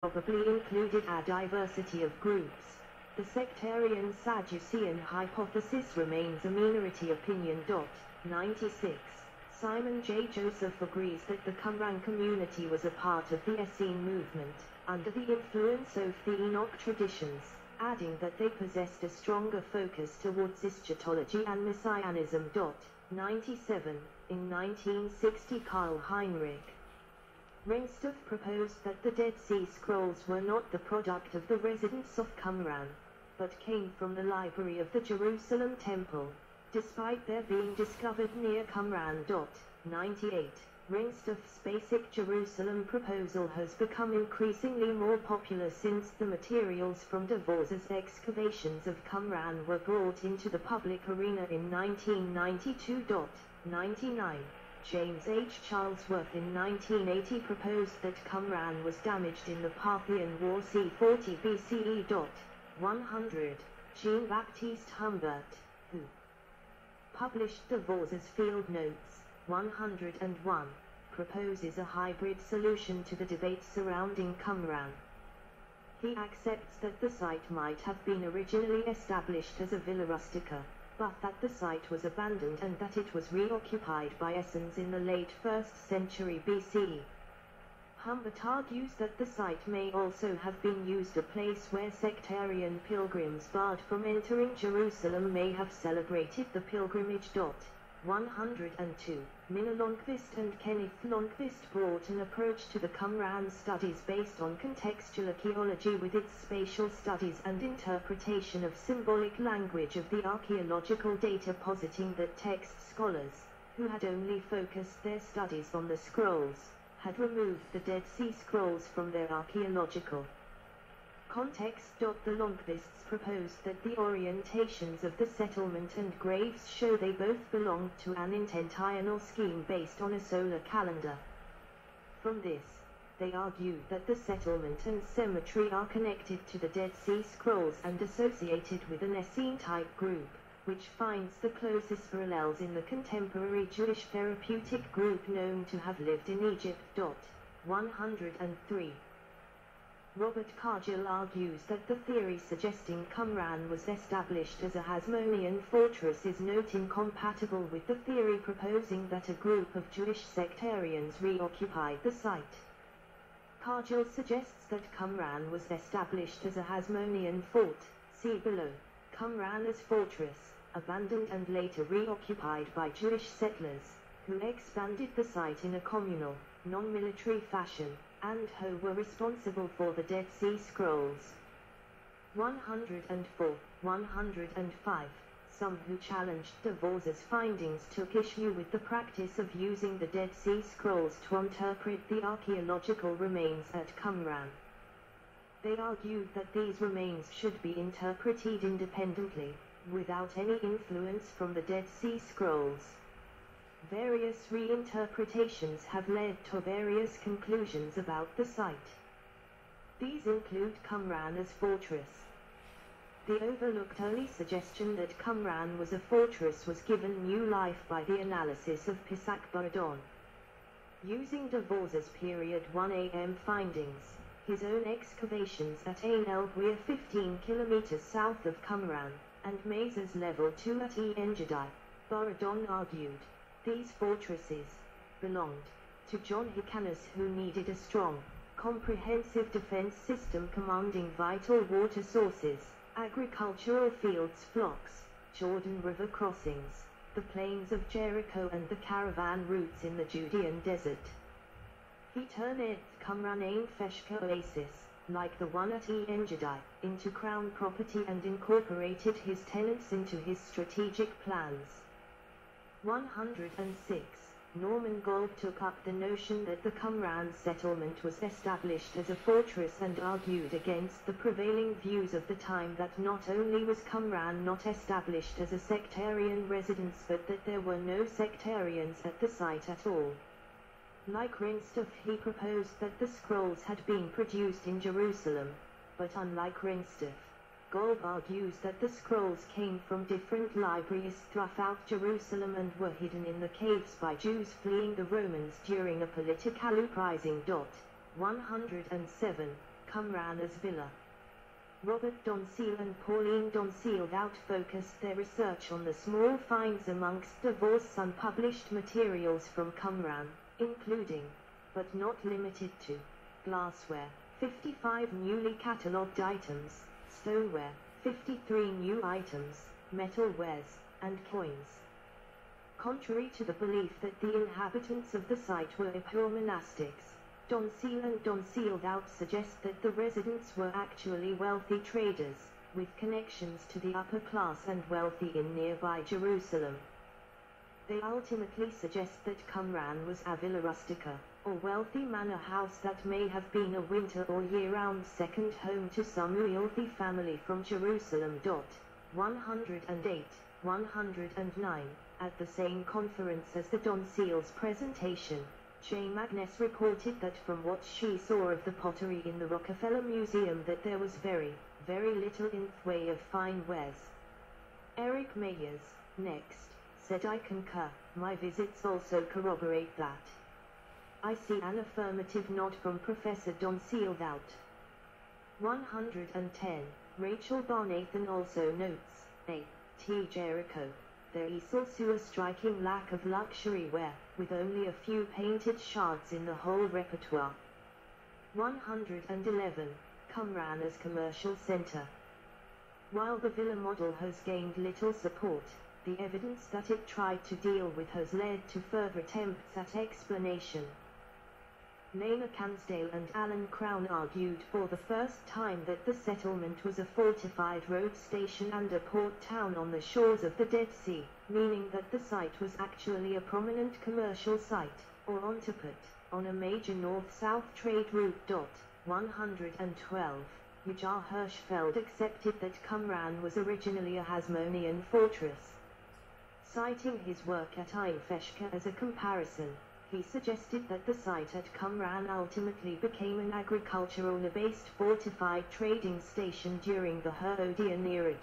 probably included a diversity of groups. The sectarian Sadducean hypothesis remains a minority opinion. 96. Simon J. Joseph agrees that the Qumran community was a part of the Essene movement, under the influence of the Enoch traditions, adding that they possessed a stronger focus towards eschatology and messianism. 97. In 1960, Karl Heinrich Reinsdorf proposed that the Dead Sea Scrolls were not the product of the residents of Qumran, but came from the library of the Jerusalem Temple, despite their being discovered near Qumran. 98. Reinsdorf's basic Jerusalem proposal has become increasingly more popular since the materials from DeVors's excavations of Qumran were brought into the public arena in 1992. 99. James H. Charlesworth in 1980 proposed that Qumran was damaged in the Parthian War c. 40 BCE. 100. Jean-Baptiste Humbert, who published DeVors's Field Notes, 101, proposes a hybrid solution to the debate surrounding Qumran. He accepts that the site might have been originally established as a villa rustica, but that the site was abandoned and that it was reoccupied by Essenes in the late 1st century BC. Humbert argues that the site may also have been used a place where sectarian pilgrims barred from entering Jerusalem may have celebrated the pilgrimage. 102. Minna Lundqvist and Kenneth Lundqvist brought an approach to the Qumran studies based on contextual archaeology with its spatial studies and interpretation of symbolic language of the archaeological data, positing that text scholars, who had only focused their studies on the scrolls, had removed the Dead Sea Scrolls from their archaeological context. The Lundqvists proposed that the orientations of the settlement and graves show they both belonged to an intentional scheme based on a solar calendar. From this, they argued that the settlement and cemetery are connected to the Dead Sea Scrolls and associated with an Essene-type group, which finds the closest parallels in the contemporary Jewish therapeutic group known to have lived in Egypt. 103. Robert Cargill argues that the theory suggesting Qumran was established as a Hasmonean fortress is not incompatible with the theory proposing that a group of Jewish sectarians reoccupied the site. Cargill suggests that Qumran was established as a Hasmonean fort, see below. Qumran as fortress, abandoned and later reoccupied by Jewish settlers, who expanded the site in a communal, non-military fashion, and who were responsible for the Dead Sea Scrolls. 104, 105. Some who challenged DeVors's findings took issue with the practice of using the Dead Sea Scrolls to interpret the archaeological remains at Qumran. They argued that these remains should be interpreted independently, without any influence from the Dead Sea Scrolls. Various reinterpretations have led to various conclusions about the site. These include Qumran as fortress. The overlooked early suggestion that Qumran was a fortress was given new life by the analysis of Pisac Baradon. Using DeVors's period 1 AM findings, his own excavations at Ain el-Gweer 15 kilometers south of Qumran, and Mazer's level 2 at En-Gedi, Baradon argued these fortresses belonged to John Hyrcanus, who needed a strong, comprehensive defense system commanding vital water sources, agricultural fields, flocks, Jordan River crossings, the plains of Jericho and the caravan routes in the Judean desert. He turned Qumran Ain Feshka oasis, like the one at En-Gedi, into crown property and incorporated his tenants into his strategic plans. 106. Norman Gold took up the notion that the Qumran settlement was established as a fortress and argued against the prevailing views of the time that not only was Qumran not established as a sectarian residence but that there were no sectarians at the site at all. Like Reinsdorf, he proposed that the scrolls had been produced in Jerusalem, but unlike Reinsdorf, Gold argues that the scrolls came from different libraries throughout Jerusalem and were hidden in the caves by Jews fleeing the Romans during a political uprising. 107. Qumran as villa. Robert Donsiel and Pauline Donsiel focused their research on the small finds amongst Devore's unpublished materials from Qumran, including, but not limited to, glassware, 55 newly catalogued items, stoneware, 53 new items, metalwares, and coins. Contrary to the belief that the inhabitants of the site were pure monastics, Donsiel and Donsiel suggest that the residents were actually wealthy traders, with connections to the upper class and wealthy in nearby Jerusalem. They ultimately suggest that Qumran was a villa rustica, or wealthy manor house that may have been a winter or year-round second home to some wealthy family from Jerusalem. 108, 109. At the same conference as the Donsiel's presentation, J. Magnus reported that from what she saw of the pottery in the Rockefeller Museum that there was very, very little in the way of fine wares. Eric Mayers, next, said, "I concur, my visits also corroborate that." I see an affirmative nod from Professor Donsiel. 110. Rachel Barnathan also notes, A.T. Jericho. There is also a striking lack of luxury ware, with only a few painted shards in the whole repertoire. 111. Qumran as commercial center. While the villa model has gained little support, the evidence that it tried to deal with has led to further attempts at explanation. Lena Cansdale and Alan Crown argued for the first time that the settlement was a fortified road station and a port town on the shores of the Dead Sea, meaning that the site was actually a prominent commercial site, or entrepot, on a major north-south trade route. 112. Ujah Hirschfeld accepted that Qumran was originally a Hasmonean fortress. Citing his work at Ain Feshka as a comparison, he suggested that the site at Qumran ultimately became an agricultural-based fortified trading station during the Herodian era.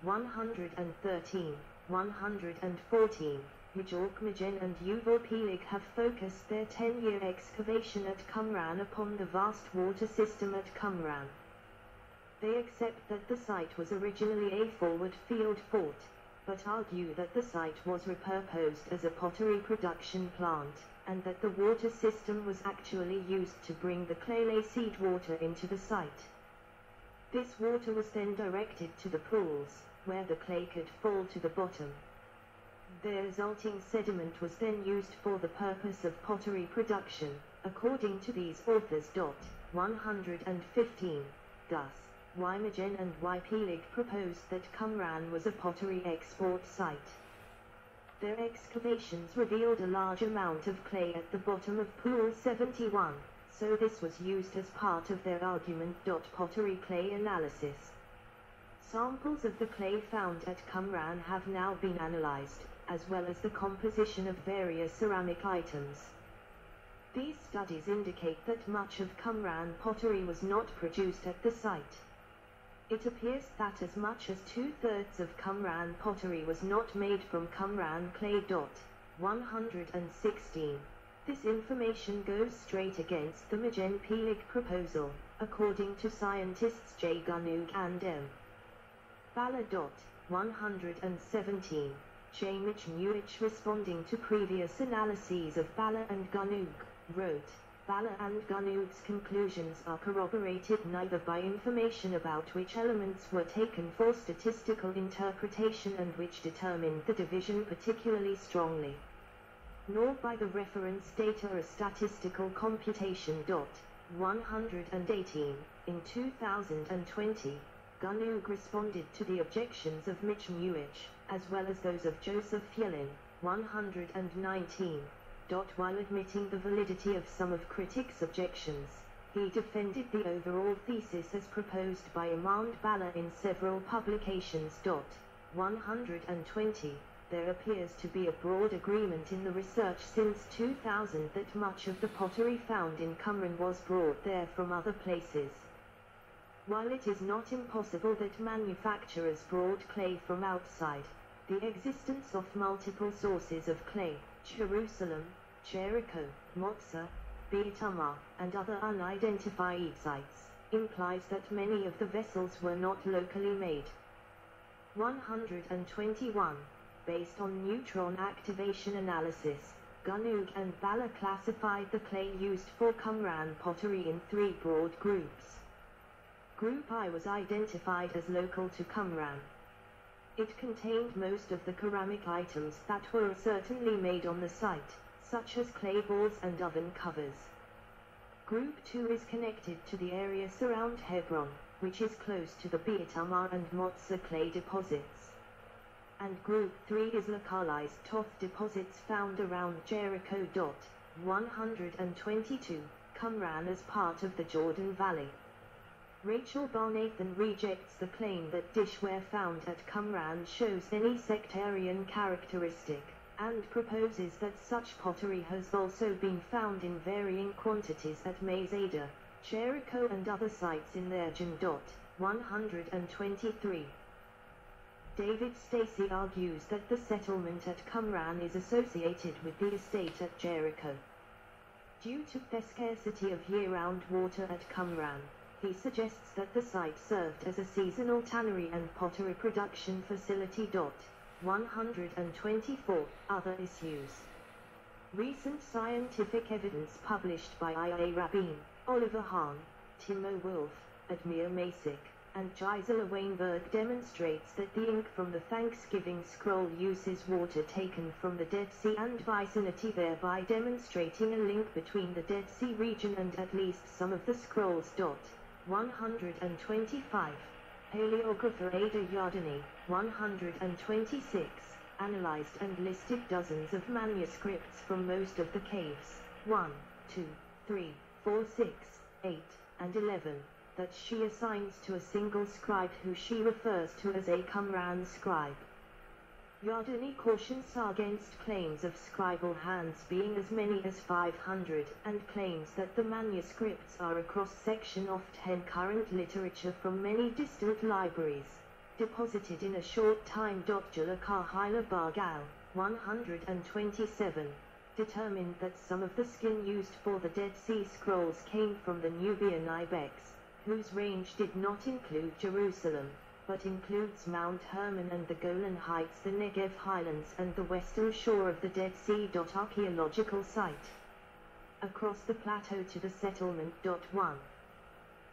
113, 114. York Magen and Yuval Peleg have focused their 10-year excavation at Qumran upon the vast water system at Qumran. They accept that the site was originally a forward field fort, but argue that the site was repurposed as a pottery production plant, and that the water system was actually used to bring the clay seed water into the site. This water was then directed to the pools, where the clay could fall to the bottom. The resulting sediment was then used for the purpose of pottery production, according to these authors. 115. Thus, Y. Magen and Y. Peleg proposed that Qumran was a pottery export site. Their excavations revealed a large amount of clay at the bottom of Pool 71, so this was used as part of their argument. Pottery clay analysis. Samples of the clay found at Qumran have now been analyzed, as well as the composition of various ceramic items. These studies indicate that much of Qumran pottery was not produced at the site. It appears that as much as 2/3 of Qumran pottery was not made from Qumran clay. 116. This information goes straight against the Magen-Peleg proposal, according to scientists J. Gunug and M. Balla. 117. J. Michniewicz, responding to previous analyses of Balla and Gunug, wrote, Balla and Gunug's conclusions are corroborated neither by information about which elements were taken for statistical interpretation and which determined the division particularly strongly, nor by the reference data or statistical computation. 118. In 2020, Gunug responded to the objections of Michniewicz, as well as those of Joseph Yellin. 119. While admitting the validity of some of critics' objections, he defended the overall thesis as proposed by Armand Balla in several publications. 120. There appears to be a broad agreement in the research since 2000 that much of the pottery found in Qumran was brought there from other places. While it is not impossible that manufacturers brought clay from outside, the existence of multiple sources of clay, Jerusalem, Jericho, Motzah, Beit Tamar, and other unidentified sites, implies that many of the vessels were not locally made. 121. Based on neutron activation analysis, Gunung and Bala classified the clay used for Qumran pottery in 3 broad groups. Group I was identified as local to Qumran. It contained most of the ceramic items that were certainly made on the site, such as clay balls and oven covers. Group 2 is connected to the area surround Hebron, which is close to the Beit Ammar and Motza clay deposits. And Group 3 is localized Toth deposits found around Jericho. 122, Qumran as part of the Jordan Valley. Rachel Barnathan rejects the claim that dishware found at Qumran shows any sectarian characteristic, and proposes that such pottery has also been found in varying quantities at Masada, Jericho and other sites in Ergen. 123. David Stacy argues that the settlement at Qumran is associated with the estate at Jericho. Due to the scarcity of year-round water at Qumran, he suggests that the site served as a seasonal tannery and pottery production facility. 124. Other issues. Recent scientific evidence published by I.A. Rabin, Oliver Hahn, Timo Wolf, Admir Masik, and Gisela Weinberg demonstrates that the ink from the Thanksgiving scroll uses water taken from the Dead Sea and vicinity, thereby demonstrating a link between the Dead Sea region and at least some of the scrolls. 125. Paleographer Ada Yardeni, 126, analyzed and listed dozens of manuscripts from most of the caves, 1, 2, 3, 4, 6, 8, and 11, that she assigns to a single scribe who she refers to as a Qumran scribe. Yardeni cautions against claims of scribal hands being as many as 500, and claims that the manuscripts are a cross-section of 10 current literature from many distant libraries, deposited in a short time. Julakar Haila Bargal, 127, determined that some of the skin used for the Dead Sea Scrolls came from the Nubian ibex, whose range did not include Jerusalem, but includes Mount Hermon and the Golan Heights, the Negev Highlands and the western shore of the Dead Sea. Archaeological site. Across the plateau to the settlement. 1.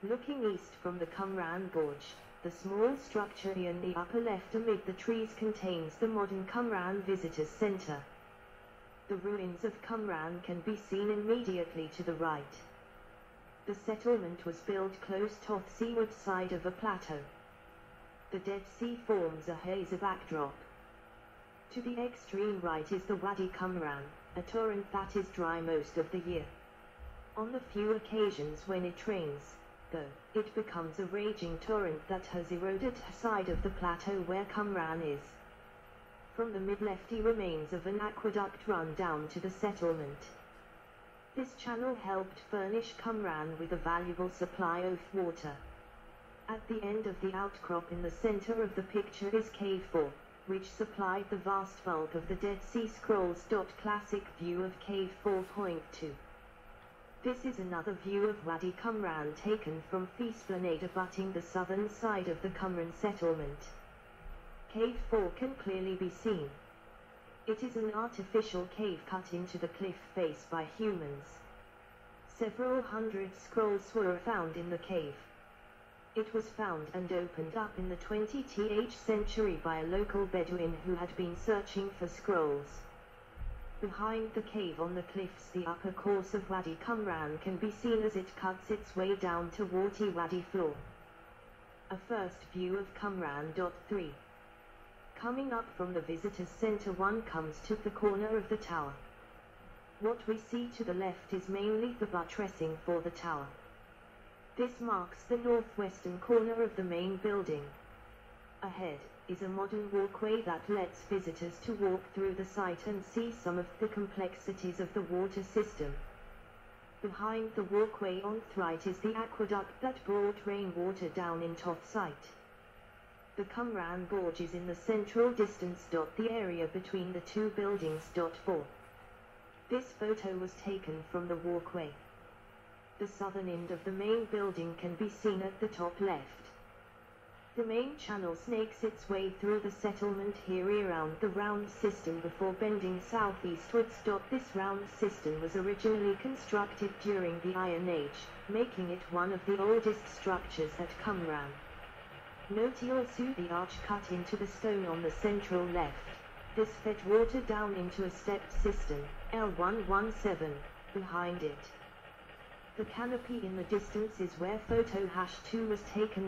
Looking east from the Qumran Gorge, the small structure in the upper left amid the trees contains the modern Qumran Visitors Center. The ruins of Qumran can be seen immediately to the right. The settlement was built close to the seaward side of a plateau. The Dead Sea forms a hazy backdrop. To the extreme right is the Wadi Qumran, a torrent that is dry most of the year. On the few occasions when it rains, though, it becomes a raging torrent that has eroded the side of the plateau where Qumran is. From the mid-lefty remains of an aqueduct run down to the settlement. This channel helped furnish Qumran with a valuable supply of water. At the end of the outcrop in the center of the picture is Cave 4, which supplied the vast bulk of the Dead Sea Scrolls. Classic view of Cave 4.2. This is another view of Wadi Qumran taken from the esplanade abutting the southern side of the Qumran settlement. Cave 4 can clearly be seen. It is an artificial cave cut into the cliff face by humans. Several hundred scrolls were found in the cave. It was found and opened up in the 20th century by a local Bedouin who had been searching for scrolls. Behind the cave on the cliffs, the upper course of Wadi Qumran can be seen as it cuts its way down toward the Wadi floor. A first view of Qumran. 3. Coming up from the visitor's center, one comes to the corner of the tower. What we see to the left is mainly the buttressing for the tower. This marks the northwestern corner of the main building. Ahead is a modern walkway that lets visitors to walk through the site and see some of the complexities of the water system. Behind the walkway on the right is the aqueduct that brought rainwater down into the site. The Qumran Gorge is in the central distance. The area between the two buildings. 4. This photo was taken from the walkway. The southern end of the main building can be seen at the top left. The main channel snakes its way through the settlement here around the round system before bending southeastwards. This round system was originally constructed during the Iron Age, making it one of the oldest structures at Qumran. Note also the arch cut into the stone on the central left. This fed water down into a stepped system, L117, behind it. The canopy in the distance is where photo #2 was taken.